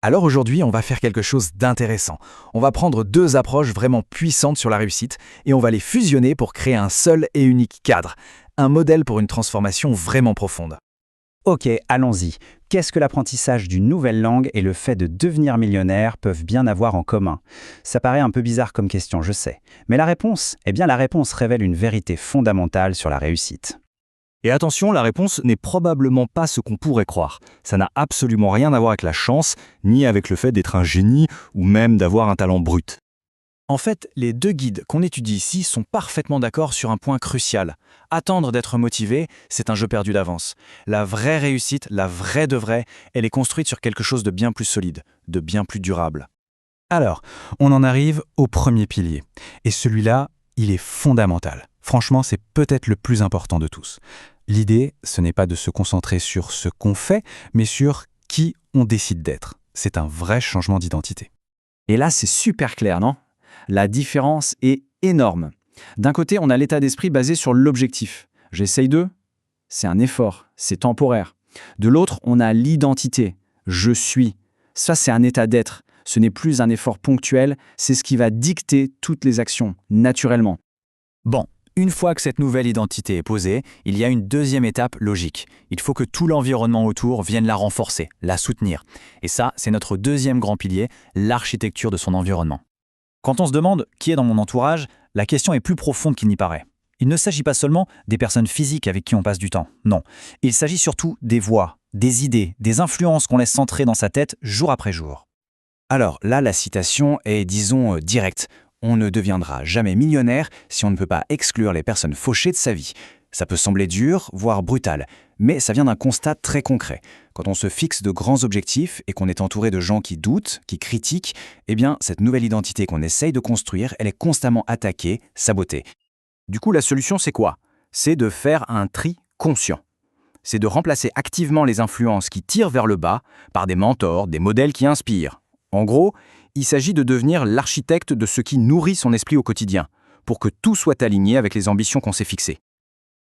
Alors aujourd'hui, on va faire quelque chose d'intéressant. On va prendre deux approches vraiment puissantes sur la réussite et on va les fusionner pour créer un seul et unique cadre, un modèle pour une transformation vraiment profonde. Ok, allons-y. Qu'est-ce que l'apprentissage d'une nouvelle langue et le fait de devenir millionnaire peuvent bien avoir en commun? Ça paraît un peu bizarre comme question, je sais. Mais la réponse? Eh bien, la réponse révèle une vérité fondamentale sur la réussite. Et attention, la réponse n'est probablement pas ce qu'on pourrait croire. Ça n'a absolument rien à voir avec la chance, ni avec le fait d'être un génie, ou même d'avoir un talent brut. En fait, les deux guides qu'on étudie ici sont parfaitement d'accord sur un point crucial. Attendre d'être motivé, c'est un jeu perdu d'avance. La vraie réussite, la vraie de vraie, elle est construite sur quelque chose de bien plus solide, de bien plus durable. Alors, on en arrive au premier pilier. Et celui-là, il est fondamental. Franchement, c'est peut-être le plus important de tous. L'idée, ce n'est pas de se concentrer sur ce qu'on fait, mais sur qui on décide d'être. C'est un vrai changement d'identité. Et là, c'est super clair, non? La différence est énorme. D'un côté, on a l'état d'esprit basé sur l'objectif. J'essaye de, c'est un effort, c'est temporaire. De l'autre, on a l'identité. Je suis. Ça, c'est un état d'être. Ce n'est plus un effort ponctuel, c'est ce qui va dicter toutes les actions, naturellement. Bon, une fois que cette nouvelle identité est posée, il y a une deuxième étape logique. Il faut que tout l'environnement autour vienne la renforcer, la soutenir. Et ça, c'est notre deuxième grand pilier, l'architecture de son environnement. Quand on se demande qui est dans mon entourage, la question est plus profonde qu'il n'y paraît. Il ne s'agit pas seulement des personnes physiques avec qui on passe du temps, non. Il s'agit surtout des voix, des idées, des influences qu'on laisse s'entrer dans sa tête jour après jour. Alors là, la citation est, disons, directe. On ne deviendra jamais millionnaire si on ne peut pas exclure les personnes fauchées de sa vie. Ça peut sembler dur, voire brutal, mais ça vient d'un constat très concret. Quand on se fixe de grands objectifs et qu'on est entouré de gens qui doutent, qui critiquent, eh bien, cette nouvelle identité qu'on essaye de construire, elle est constamment attaquée, sabotée. Du coup, la solution, c'est quoi? C'est de faire un tri conscient. C'est de remplacer activement les influences qui tirent vers le bas par des mentors, des modèles qui inspirent. En gros, il s'agit de devenir l'architecte de ce qui nourrit son esprit au quotidien, pour que tout soit aligné avec les ambitions qu'on s'est fixées.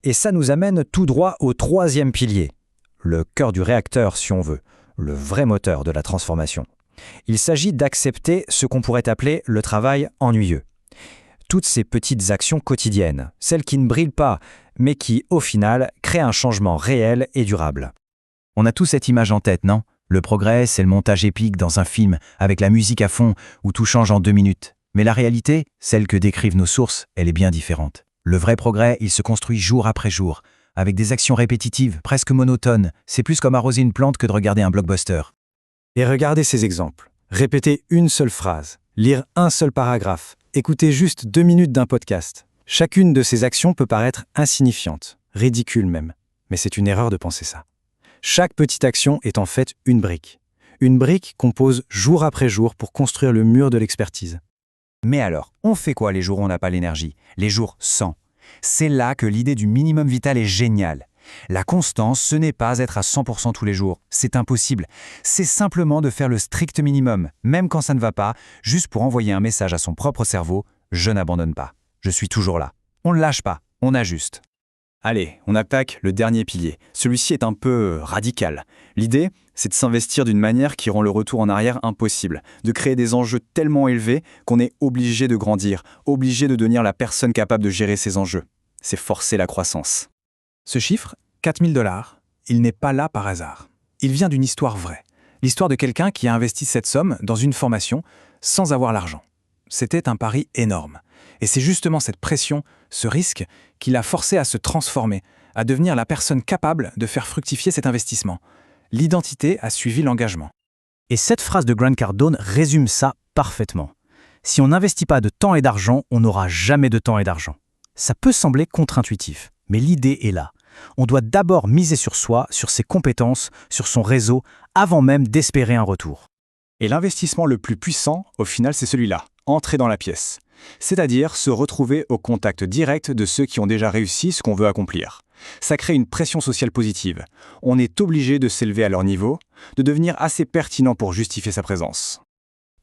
Et ça nous amène tout droit au troisième pilier, le cœur du réacteur si on veut, le vrai moteur de la transformation. Il s'agit d'accepter ce qu'on pourrait appeler le travail ennuyeux. Toutes ces petites actions quotidiennes, celles qui ne brillent pas, mais qui, au final, créent un changement réel et durable. On a tous cette image en tête, non? Le progrès, c'est le montage épique dans un film, avec la musique à fond, où tout change en 2 minutes. Mais la réalité, celle que décrivent nos sources, elle est bien différente. Le vrai progrès, il se construit jour après jour, avec des actions répétitives, presque monotones. C'est plus comme arroser une plante que de regarder un blockbuster. Et regardez ces exemples. Répéter une seule phrase, lire un seul paragraphe, écouter juste 2 minutes d'un podcast. Chacune de ces actions peut paraître insignifiante, ridicule même. Mais c'est une erreur de penser ça. Chaque petite action est en fait une brique. Une brique qu'on pose jour après jour pour construire le mur de l'expertise. Mais alors, on fait quoi les jours où on n'a pas l'énergie? Les jours sans. C'est là que l'idée du minimum vital est géniale. La constance, ce n'est pas être à 100% tous les jours. C'est impossible. C'est simplement de faire le strict minimum, même quand ça ne va pas, juste pour envoyer un message à son propre cerveau « Je n'abandonne pas. Je suis toujours là. » On ne lâche pas, on ajuste. Allez, on attaque le dernier pilier. Celui-ci est un peu radical. L'idée, c'est de s'investir d'une manière qui rend le retour en arrière impossible, de créer des enjeux tellement élevés qu'on est obligé de grandir, obligé de devenir la personne capable de gérer ces enjeux. C'est forcer la croissance. Ce chiffre, 4 000 $, il n'est pas là par hasard. Il vient d'une histoire vraie. L'histoire de quelqu'un qui a investi cette somme dans une formation sans avoir l'argent. C'était un pari énorme. Et c'est justement cette pression, ce risque, qui l'a forcé à se transformer, à devenir la personne capable de faire fructifier cet investissement. L'identité a suivi l'engagement. Et cette phrase de Grant Cardone résume ça parfaitement. Si on n'investit pas de temps et d'argent, on n'aura jamais de temps et d'argent. Ça peut sembler contre-intuitif, mais l'idée est là. On doit d'abord miser sur soi, sur ses compétences, sur son réseau, avant même d'espérer un retour. Et l'investissement le plus puissant, au final, c'est celui-là, entrer dans la pièce. C'est-à-dire se retrouver au contact direct de ceux qui ont déjà réussi ce qu'on veut accomplir. Ça crée une pression sociale positive. On est obligé de s'élever à leur niveau, de devenir assez pertinent pour justifier sa présence.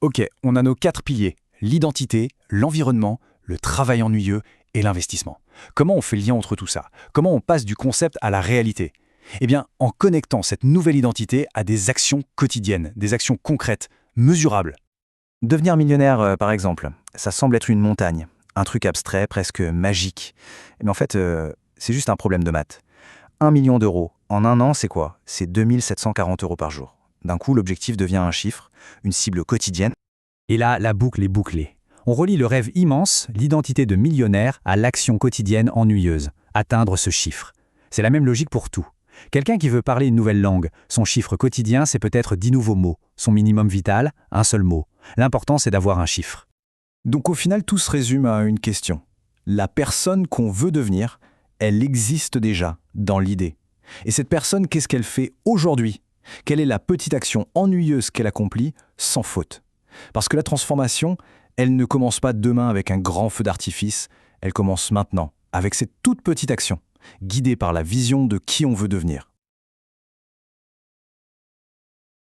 Ok, on a nos 4 piliers, l'identité, l'environnement, le travail ennuyeux et l'investissement. Comment on fait le lien entre tout ça? Comment on passe du concept à la réalité? Eh bien, en connectant cette nouvelle identité à des actions quotidiennes, des actions concrètes, mesurables. Devenir millionnaire, par exemple, ça semble être une montagne, un truc abstrait, presque magique. Mais en fait, c'est juste un problème de maths. 1 million d'euros, en un an, c'est quoi? C'est 2740 euros par jour. D'un coup, l'objectif devient un chiffre, une cible quotidienne. Et là, la boucle est bouclée. On relie le rêve immense, l'identité de millionnaire, à l'action quotidienne ennuyeuse, atteindre ce chiffre. C'est la même logique pour tout. Quelqu'un qui veut parler une nouvelle langue, son chiffre quotidien, c'est peut-être 10 nouveaux mots. Son minimum vital, un seul mot. L'important, c'est d'avoir un chiffre. Donc au final, tout se résume à une question. La personne qu'on veut devenir, elle existe déjà dans l'idée. Et cette personne, qu'est-ce qu'elle fait aujourd'hui? Quelle est la petite action ennuyeuse qu'elle accomplit sans faute? Parce que la transformation, elle ne commence pas demain avec un grand feu d'artifice, elle commence maintenant, avec cette toute petite action, guidée par la vision de qui on veut devenir.